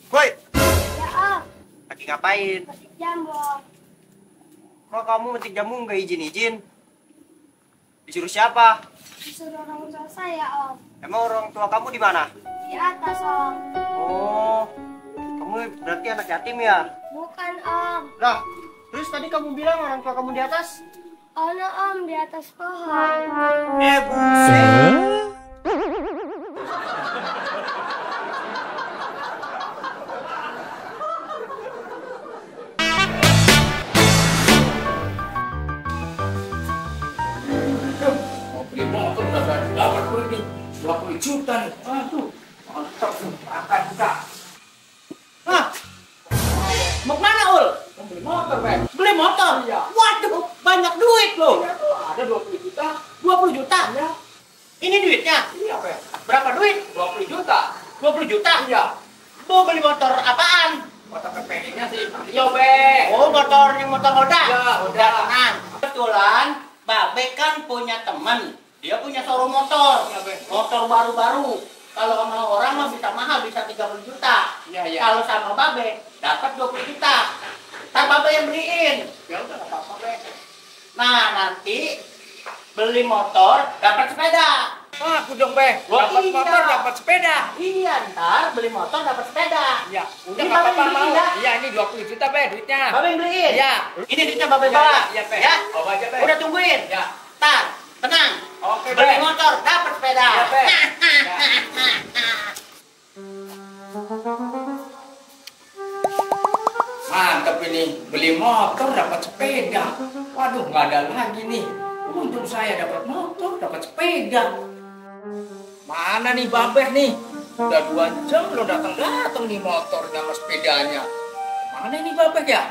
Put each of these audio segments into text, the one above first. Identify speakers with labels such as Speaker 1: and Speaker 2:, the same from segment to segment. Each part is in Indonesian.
Speaker 1: Woi,
Speaker 2: Ya, Om.
Speaker 1: lagi ngapain?
Speaker 2: Petik jambu, Om.
Speaker 1: Kok kamu metik jamu nggak izin-izin? Disuruh siapa?
Speaker 2: Disuruh orang tua saya, Om.
Speaker 1: Emang orang tua kamu di mana?
Speaker 2: Di atas, Om.
Speaker 1: Oh, kamu berarti anak yatim ya?
Speaker 2: Bukan, Om.
Speaker 1: Lah, terus tadi kamu bilang orang tua kamu di atas?
Speaker 2: Oh, no, Om. Di atas pohon.
Speaker 1: Buset.
Speaker 3: Mau beli motor udah dapat duit nih 20 juta nih. Aduh, mantap tuh, akan buka.
Speaker 4: Hah? Mau kemana, Ul?
Speaker 3: Mau beli motor, Bang.
Speaker 4: Beli motor?
Speaker 3: Iya.
Speaker 4: Waduh, banyak duit loh.
Speaker 3: Iya tuh, ada 20 juta.
Speaker 4: 20 juta?
Speaker 3: Iya.
Speaker 4: Ini duitnya?
Speaker 3: Iya, Bang.
Speaker 4: Berapa duit?
Speaker 3: 20 juta.
Speaker 4: 20 juta?
Speaker 3: Iya.
Speaker 4: Mau beli motor apaan?
Speaker 3: Motor PPD-nya sih Vario, Bang.
Speaker 4: Oh, motor Honda?
Speaker 3: Iya, Honda.
Speaker 4: Udah tenang. Kebetulan, Babe kan punya temen. Dia punya showroom motor.
Speaker 3: Iya, Bang.
Speaker 4: Motor baru-baru. Kalau sama orang mah bisa mahal, bisa 30 juta.
Speaker 3: Iya, iya.
Speaker 4: Kalau sama Babe, dapat 20 juta. Ntar Babe yang beliin.
Speaker 3: Ya udah, nggak apa-apa, Bang.
Speaker 4: Nah, nanti beli motor, dapat sepeda.
Speaker 3: Wah, aku dong, Bang.
Speaker 4: Wah,
Speaker 3: Dapat
Speaker 4: iya.
Speaker 3: motor, dapat sepeda.
Speaker 4: Iya, ntar beli motor dapat sepeda.
Speaker 3: Iya, udah
Speaker 4: Ini
Speaker 3: nggak
Speaker 4: Babe
Speaker 3: apa-apa
Speaker 4: yang
Speaker 3: mau.
Speaker 4: beliin, ya?
Speaker 3: Iya, ini 20 juta, Bang, duitnya.
Speaker 4: Babe yang beliin?
Speaker 3: Iya.
Speaker 4: Ini duitnya Babe
Speaker 3: Iya,
Speaker 4: bawa.
Speaker 3: iya, Bang.
Speaker 4: Ya?
Speaker 3: Bawa aja, Bang.
Speaker 4: Udah tungguin.
Speaker 3: Ya.
Speaker 4: Ntar, tenang.
Speaker 3: Oke,
Speaker 4: Beli
Speaker 3: Bang.
Speaker 4: motor, dapat sepeda.
Speaker 3: Iya, Bang. Ya. Mantap ini, beli motor dapat sepeda. Waduh, nggak ada lagi nih. Untung saya dapat motor, dapat sepeda. Mana nih Babeh nih? Udah 2 jam lo datang nih motor sama sepedanya. Mana nih Babeh ya?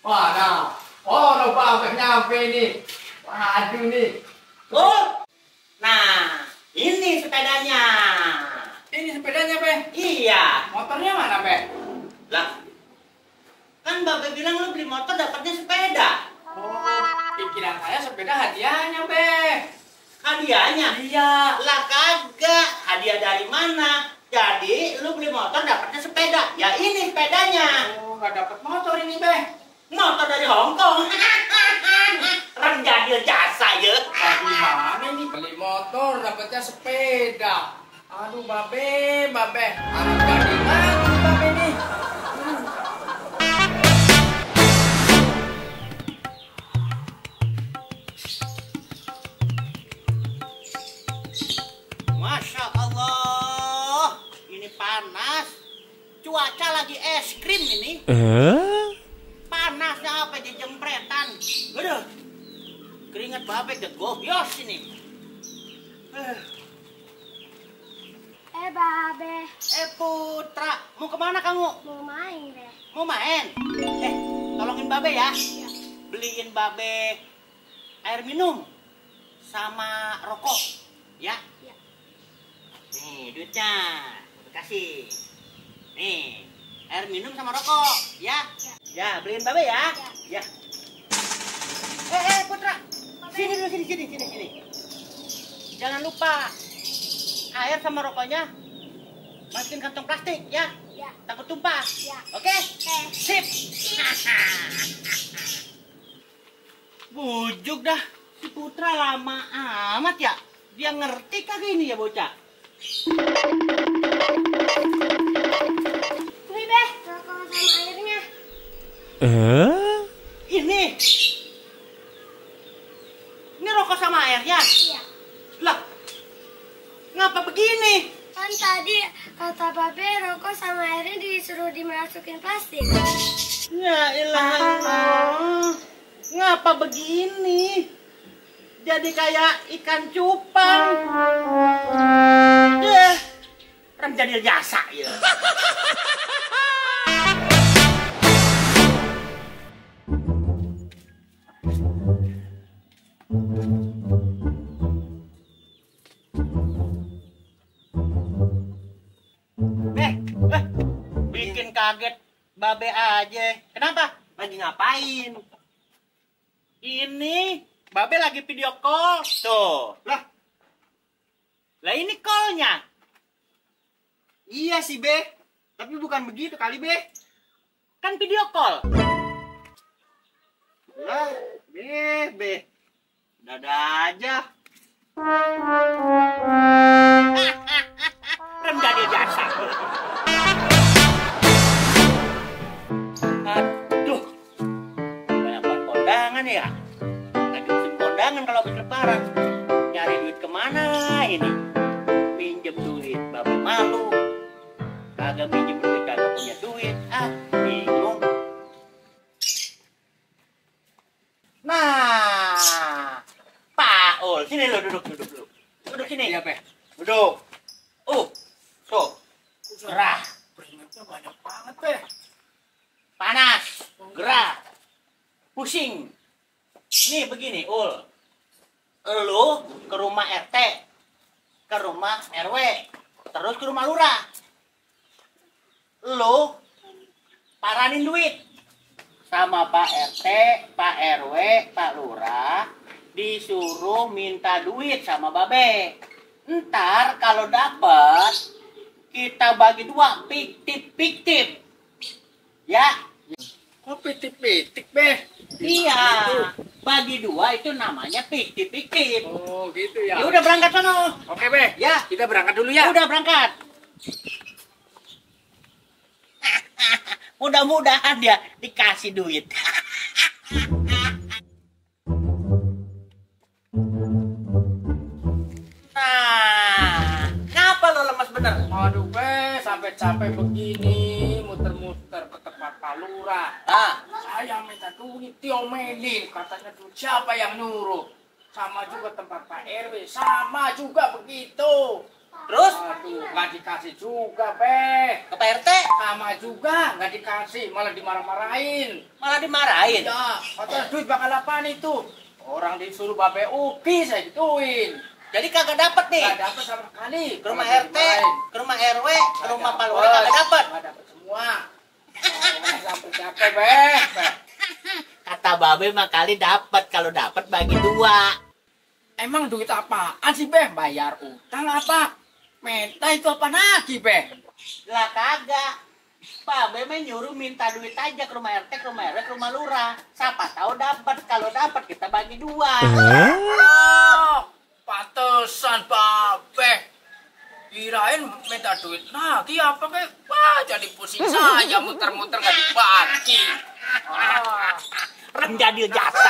Speaker 3: Mana? Oh, lo Babeh nyampe nih. Waduh nih.
Speaker 4: Oh, nah, ini sepedanya.
Speaker 3: Ini sepedanya, Beh.
Speaker 4: Iya.
Speaker 3: Motornya mana, Beh?
Speaker 4: Lah, kan Babe bilang lu beli motor dapatnya sepeda.
Speaker 3: Oh, pikiran saya sepeda hadiahnya, Beh.
Speaker 4: Hadiahnya?
Speaker 3: Iya.
Speaker 4: Lah kagak, hadiah dari mana? Jadi lu beli motor dapatnya sepeda. Ya ini sepedanya.
Speaker 3: Oh, nggak dapat motor ini, Beh.
Speaker 4: Motor dari Hongkong. Renggadil jasa ya.
Speaker 3: Gimana ini? Beli motor dapatnya sepeda. Aduh, Babe. Anak gading lagi, Babe nih.
Speaker 4: Masya Allah, ini panas. Cuaca lagi es krim ini. Panasnya apa aja jempretan. Aduh, keringat Babe gegoyos ini.
Speaker 2: Babe.
Speaker 4: Putra, mau kemana kamu?
Speaker 2: Mau main, deh.
Speaker 4: Mau main? Tolongin Babe ya. Beliin Babe air minum sama rokok, ya.
Speaker 2: Iya.
Speaker 4: Nih duitnya, udah kasih. Nih, air minum sama rokok, ya. Ya, beliin Babe ya. Ya. Putra. Sini dulu, sini. Jangan lupa air sama rokoknya masukin kantong plastik, ya.
Speaker 2: Ya.
Speaker 4: Takut tumpah.
Speaker 2: Ya.
Speaker 4: Oke?
Speaker 2: Oke.
Speaker 4: Sip. Bujuk dah. Si Putra lama amat ya. Dia ngerti kagak ini ya bocah?
Speaker 2: Nih, Beh. Rokok sama airnya.
Speaker 4: Ini. Ini rokok sama airnya.
Speaker 2: Iya.
Speaker 4: Lah. Ngapa begini?
Speaker 2: Kan tadi kata Babe rokok sama airnya disuruh dimasukin plastik.
Speaker 4: Ya ilah. Ngapa begini? Jadi kayak ikan cupang. Deh. Renggadil jasa ya. kaget babe aja. Kenapa?
Speaker 1: Lagi ngapain?
Speaker 4: Ini babe lagi video call. Tuh. Lah ini call-nya.
Speaker 1: Iya sih, Be. Tapi bukan begitu kali, Be.
Speaker 4: Kan video call.
Speaker 1: Lah, Be. Dada aja.
Speaker 4: Rendah dia jasa. Aduh. Banyak buat kondangan ya. Lagi musim kondangan kalau habis lebaran. Nyari duit kemana ini? Pinjem duit, babe malu. Kagak pinjem duit, kagak punya duit. Bingung. Nah, Paul, sini lo duduk. Duduk sini.
Speaker 3: Iya, Be.
Speaker 4: Duduk. Tuh. Gerah.
Speaker 3: Keringatnya banyak banget, Be.
Speaker 4: Panas. Gerah. Pusing. Nih begini, Ul. Lu ke rumah RT, ke rumah RW, terus ke rumah lurah. Lu paranin duit sama Pak RT, Pak RW, Pak lurah, disuruh minta duit sama babe. Ntar kalau dapet kita bagi dua, fiktif. Ya,
Speaker 3: Kok pitik-pitik, Be?
Speaker 4: iya. Bagi dua itu namanya fiktif.
Speaker 3: Oh, gitu ya.
Speaker 4: Ya udah berangkat sono.
Speaker 3: Oke, Be.
Speaker 4: Ya.
Speaker 3: Kita berangkat dulu ya.
Speaker 4: Udah berangkat. Mudah-mudahan dia dikasih duit. Nah, ngapa lo lemas bener?
Speaker 3: Aduh, Be, sampai capek begini, muter-muter ke tempat Pak Lurah. Saya minta duit, diomelin. Katanya duit siapa yang nyuruh? Sama juga tempat Pak RW, sama juga begitu.
Speaker 4: Terus
Speaker 3: Aduh, nggak dikasih juga, Be.
Speaker 4: ke Pak RT
Speaker 3: Sama juga, nggak dikasih, malah dimarah-marahin.
Speaker 4: malah dimarahin.
Speaker 3: Ya, katanya duit bakal apaan itu? Orang disuruh Babe Uki, saya gituin.
Speaker 4: Jadi kagak dapet nih.
Speaker 3: Nggak dapet sama sekali.
Speaker 4: Ke rumah
Speaker 3: Malah
Speaker 4: RT,
Speaker 3: dimarahin.
Speaker 4: ke rumah RW, ke
Speaker 3: Nggak
Speaker 4: rumah Pak
Speaker 3: dapet.
Speaker 4: Lurah kagak dapet.
Speaker 3: Nggak dapet semua. Sampai capek, Be.
Speaker 4: Kata babe mah kali dapet, kalau dapet bagi dua.
Speaker 3: Emang duit apaan sih, Be? Bayar utang apa? Minta itu apa lagi, Be?
Speaker 4: Lah kagak. Babe mah nyuruh minta duit aja ke rumah RT, ke rumah RW, ke rumah lurah. Siapa tahu dapat. Kalau dapat kita bagi dua.
Speaker 3: Oh, pantesan, Babe. Kirain minta duit lagi apa, Be? Wah, jadi pusing saya muter-muter nggak dibagi.
Speaker 4: Rendah dia jasa.